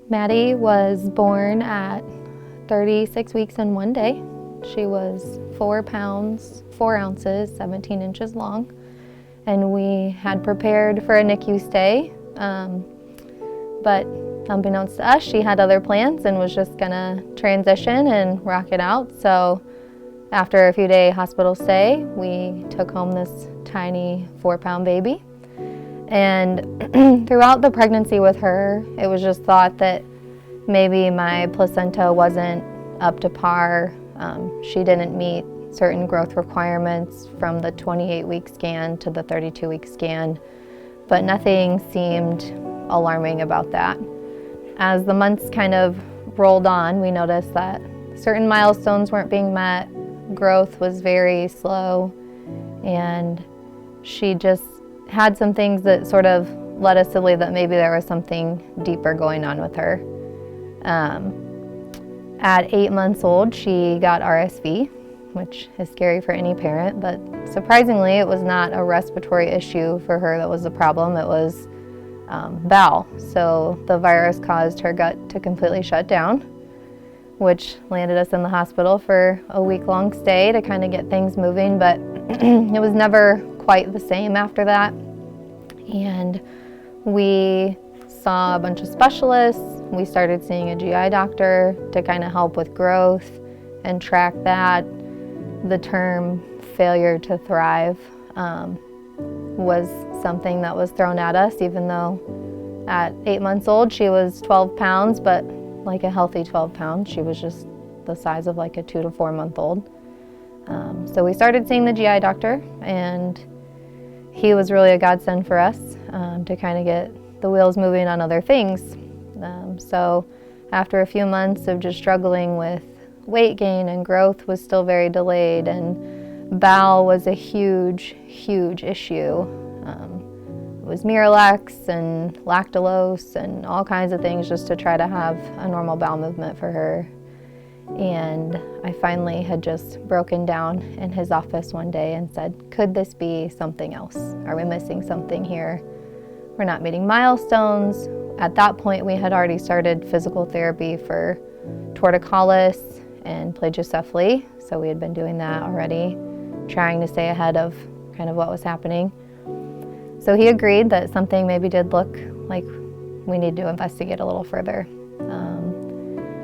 Madi was born at 36 weeks and 1 day. She was 4 pounds, 4 ounces, 17 inches long. And we had prepared for a NICU stay, but unbeknownst to us, she had other plans and was just gonna transition and rock it out. So after a few day hospital stay, we took home this tiny 4-pound baby. And throughout the pregnancy with her, it was just thought that maybe my placenta wasn't up to par. She didn't meet certain growth requirements from the 28-week scan to the 32-week scan, but nothing seemed alarming about that. As the months kind of rolled on, we noticed that certain milestones weren't being met, growth was very slow, and she just had some things that sort of led us to believe that maybe there was something deeper going on with her. At 8 months old, she got RSV, which is scary for any parent, but surprisingly, it was not a respiratory issue for her that was the problem. It was Bowel. So the virus caused her gut to completely shut down, which landed us in the hospital for a week-long stay to kind of get things moving, but it was never quite the same after that. And we saw a bunch of specialists. We started seeing a GI doctor to kind of help with growth and track that. The term failure to thrive was something that was thrown at us, even though at 8 months old she was 12 pounds, but like a healthy 12 pounds, she was just the size of like a 2 to 4 month old. So we started seeing the GI doctor, and he was really a godsend for us to kind of get the wheels moving on other things. So after a few months of just struggling with weight gain, and growth was still very delayed, and bowel was a huge, huge issue. It was Miralax and lactulose and all kinds of things just to try to have a normal bowel movement for her. And I finally had just broken down in his office one day and said, could this be something else? Are we missing something here? We're not meeting milestones. At that point, we had already started physical therapy for torticollis and plagiocephaly, so we had been doing that already, trying to stay ahead of kind of what was happening. So he agreed that something maybe did look like we need to investigate a little further.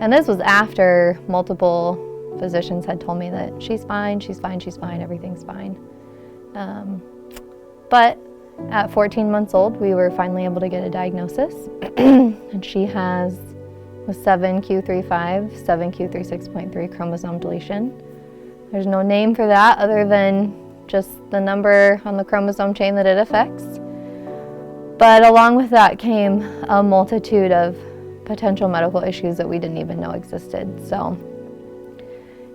And this was after multiple physicians had told me that she's fine, everything's fine. But at 14 months old, we were finally able to get a diagnosis, and she has a 7q35, 7q36.3 chromosome deletion. There's no name for that other than just the number on the chromosome chain that it affects. But along with that came a multitude of potential medical issues that we didn't even know existed. So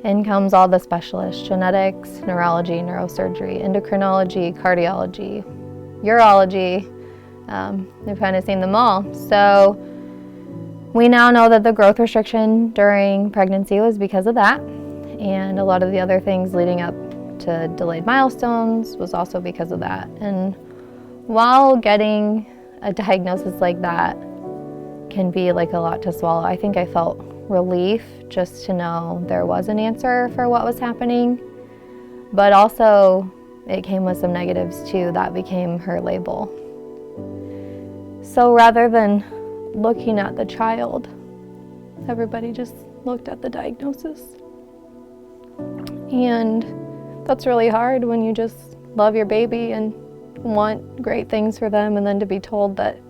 in comes all the specialists: genetics, neurology, neurosurgery, endocrinology, cardiology, urology. We've kind of seen them all. So we now know that the growth restriction during pregnancy was because of that, and a lot of the other things leading up to delayed milestones was also because of that. And while getting a diagnosis like that can be like a lot to swallow, I think I felt relief just to know there was an answer for what was happening, but also it came with some negatives too. That became her label. So rather than looking at the child, everybody just looked at the diagnosis. And that's really hard when you just love your baby and want great things for them, and then to be told that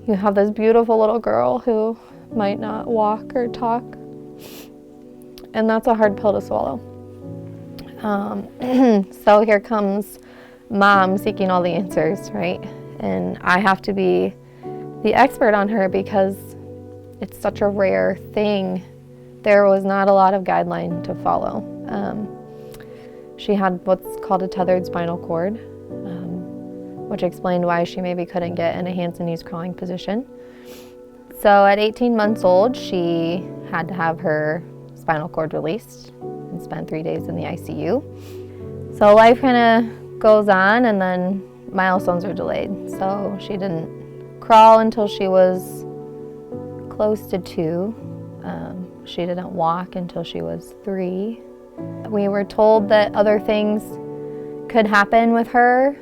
you have this beautiful little girl who might not walk or talk. And that's a hard pill to swallow. So here comes mom seeking all the answers, right? And I have to be the expert on her because it's such a rare thing. There was not a lot of guideline to follow. She had what's called a tethered spinal cord, which explained why she maybe couldn't get in a hands and knees crawling position. So at 18 months old, she had to have her spinal cord released and spent 3 days in the ICU. So life kind of goes on, and then milestones are delayed. So she didn't crawl until she was close to 2. She didn't walk until she was 3. We were told that other things could happen with her,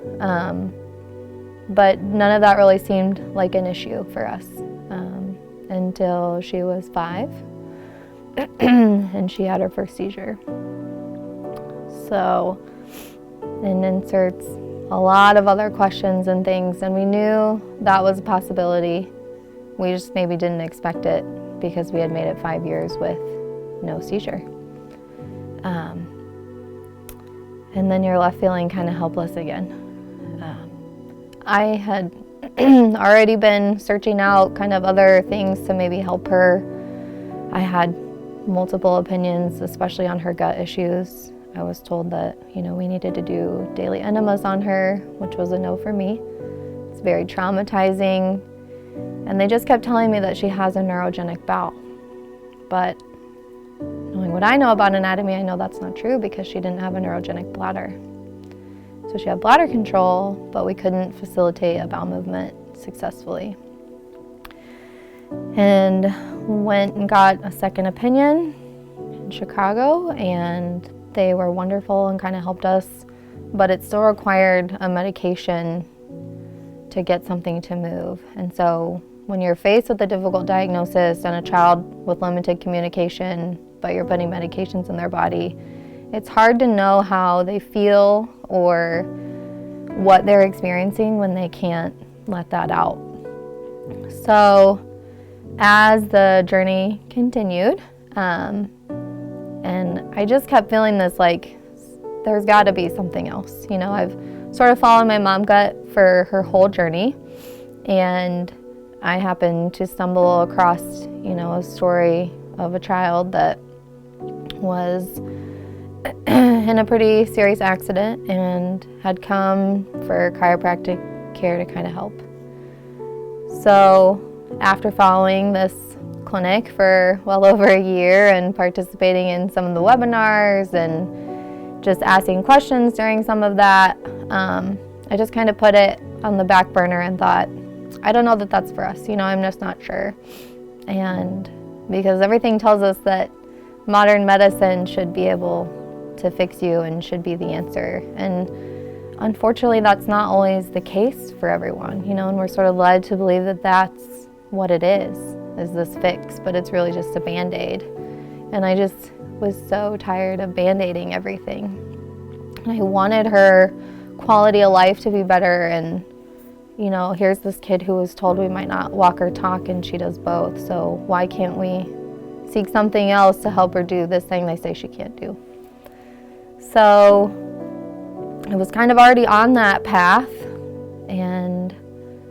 but none of that really seemed like an issue for us until she was 5 and she had her first seizure. So it inserts a lot of other questions and things, and we knew that was a possibility. We just maybe didn't expect it because we had made it 5 years with no seizure. And then you're left feeling kind of helpless again. I had already been searching out kind of other things to maybe help her. I had multiple opinions, especially on her gut issues. I was told that, we needed to do daily enemas on her, which was a no for me. It's very traumatizing. And they just kept telling me that she has a neurogenic bowel. But knowing what I know about anatomy, I know that's not true because she didn't have a neurogenic bladder. So she had bladder control, but we couldn't facilitate a bowel movement successfully. And went and got a second opinion in Chicago, and they were wonderful and kind of helped us, but it still required a medication to get something to move. And so when you're faced with a difficult diagnosis and a child with limited communication, but you're putting medications in their body, it's hard to know how they feel or what they're experiencing when they can't let that out. So as the journey continued, and I just kept feeling this like, there's got to be something else. I've sort of followed my mom gut for her whole journey, and I happened to stumble across, a story of a child that was in a pretty serious accident and had come for chiropractic care to kind of help. So after following this clinic for well over a year and participating in some of the webinars and just asking questions during some of that, I just kind of put it on the back burner and thought, I don't know that that's for us. I'm just not sure. And because everything tells us that modern medicine should be able to fix you and should be the answer. And unfortunately, that's not always the case for everyone, and we're sort of led to believe that that's what it is this fix, but it's really just a Band-Aid. And I just was so tired of Band-Aiding everything. And I wanted her quality of life to be better, and here's this kid who was told we might not walk or talk, and she does both. So why can't we seek something else to help her do this thing they say she can't do? So I was kind of already on that path, and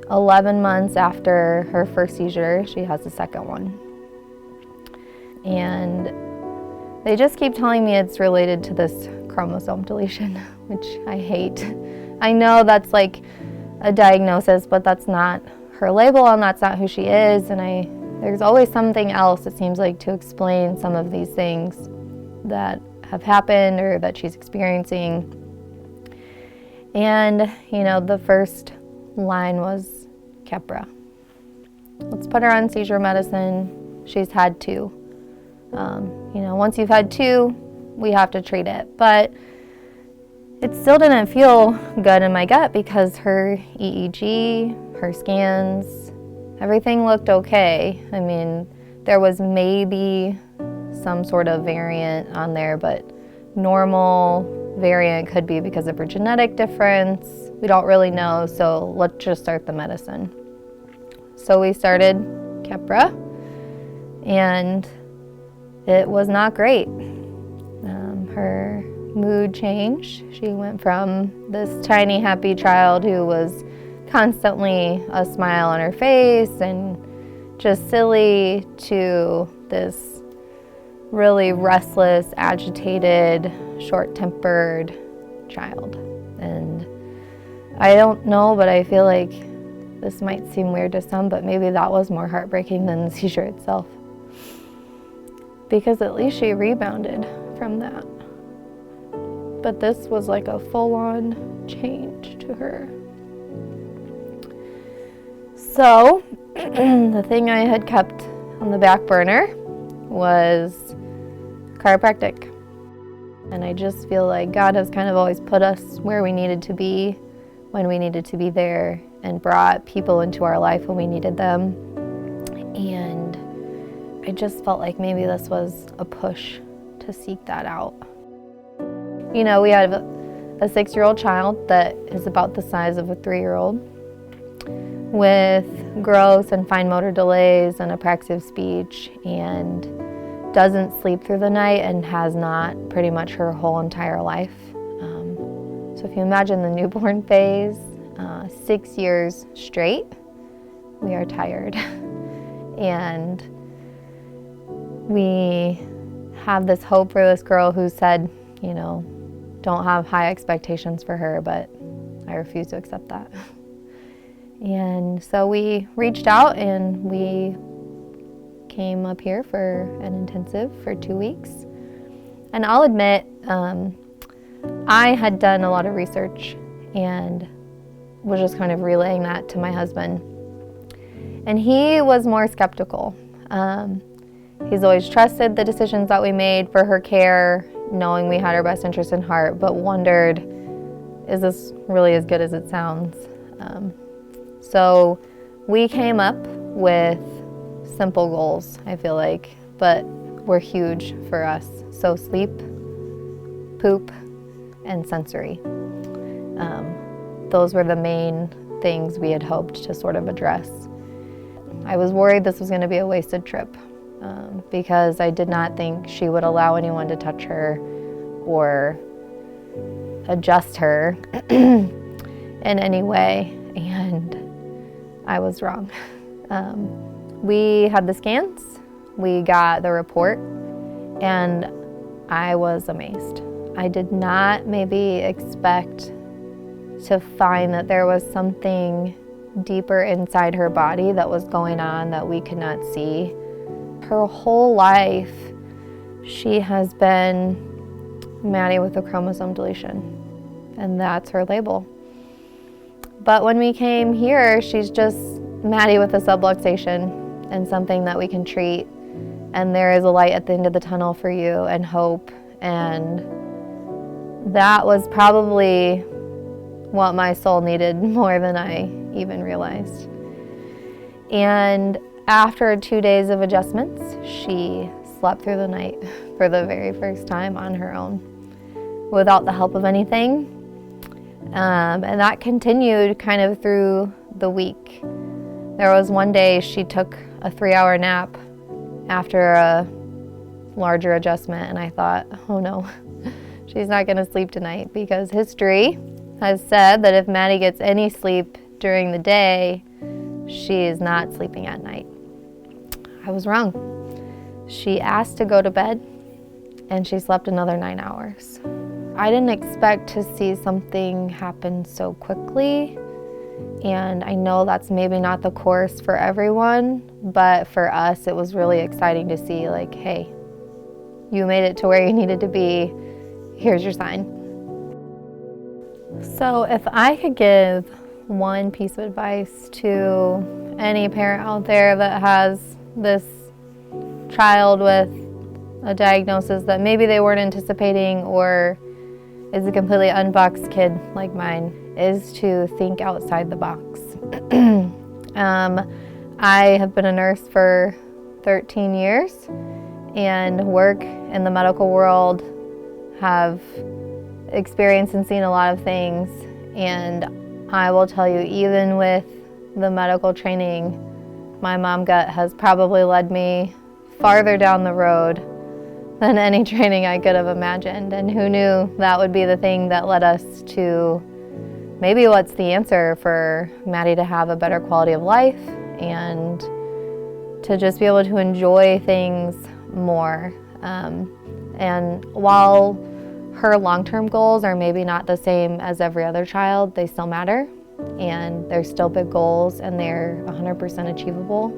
11 months after her first seizure, she has the second one. And they just keep telling me it's related to this chromosome deletion, which I hate. I know that's like a diagnosis, but that's not her label and that's not who she is. And there's always something else, it seems like, to explain some of these things that have happened or that she's experiencing. And, the first line was Keppra. Let's put her on seizure medicine. She's had 2. Once you've had 2, we have to treat it. But it still didn't feel good in my gut because her EEG, her scans, everything looked okay. I mean, there was maybe some sort of variant on there, but normal variant could be because of her genetic difference. We don't really know, so let's just start the medicine. So we started Keppra, and it was not great. Her mood changed. She went from this tiny, happy child who was constantly a smile on her face and just silly to this really restless, agitated, short-tempered child. And I don't know, but I feel like this might seem weird to some, but maybe that was more heartbreaking than the seizure itself. Because at least she rebounded from that. But this was like a full-on change to her. So the thing I had kept on the back burner was chiropractic. And I just feel like God has kind of always put us where we needed to be when we needed to be there, and brought people into our life when we needed them. And I just felt like maybe this was a push to seek that out. You know, we have a 6-year-old child that is about the size of a 3-year-old with growth and fine motor delays and apraxia speech, and doesn't sleep through the night and has not pretty much her whole entire life. So if you imagine the newborn phase, 6 years straight, we are tired. And we have this hope for this girl who said, you know, don't have high expectations for her, but I refuse to accept that. And so we reached out and we came up here for an intensive for 2 weeks. And I'll admit, I had done a lot of research and was just kind of relaying that to my husband. And he was more skeptical. He's always trusted the decisions that we made for her care, knowing we had her best interest in heart, but wondered, is this really as good as it sounds? So we came up with simple goals, I feel like, but were huge for us. So sleep, poop, and sensory. Those were the main things we had hoped to sort of address. I was worried this was going to be a wasted trip because I did not think she would allow anyone to touch her or adjust her in any way, and I was wrong. We had the scans, we got the report, and I was amazed. I did not maybe expect to find that there was something deeper inside her body that was going on that we could not see. Her whole life, she has been Madi with a chromosome deletion, and that's her label. But when we came here, she's just Madi with a subluxation and something that we can treat, and there is a light at the end of the tunnel for you and hope. And that was probably what my soul needed more than I even realized. And after 2 days of adjustments, she slept through the night for the very first time on her own without the help of anything. And that continued kind of through the week. There was one day she took a 3-hour nap after a larger adjustment, and I thought, oh no, she's not going to sleep tonight, because history has said that if Madi gets any sleep during the day, she is not sleeping at night. I was wrong. She asked to go to bed, and she slept another 9 hours. I didn't expect to see something happen so quickly, and I know that's maybe not the course for everyone, but for us it was really exciting to see, like, hey, you made it to where you needed to be, here's your sign. So if I could give one piece of advice to any parent out there that has this child with a diagnosis that maybe they weren't anticipating, or is a completely unboxed kid like mine, is to think outside the box. I have been a nurse for 13 years and work in the medical world, have experienced and seen a lot of things, and I will tell you, even with the medical training, my mom gut has probably led me farther down the road than any training I could have imagined. And who knew that would be the thing that led us to maybe what's the answer for Madi to have a better quality of life and to just be able to enjoy things more. And while her long-term goals are maybe not the same as every other child, they still matter, and they're still big goals, and they're 100% achievable.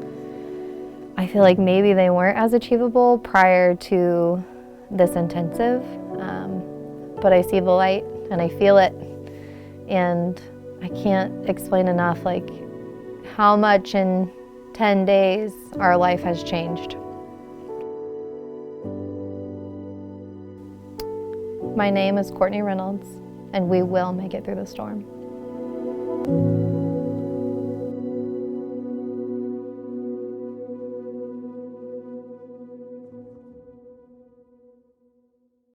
I feel like maybe they weren't as achievable prior to this intensive, but I see the light and I feel it, and I can't explain enough like how much in 10 days, our life has changed. My name is Courtney Reynolds, and we will make it through the storm.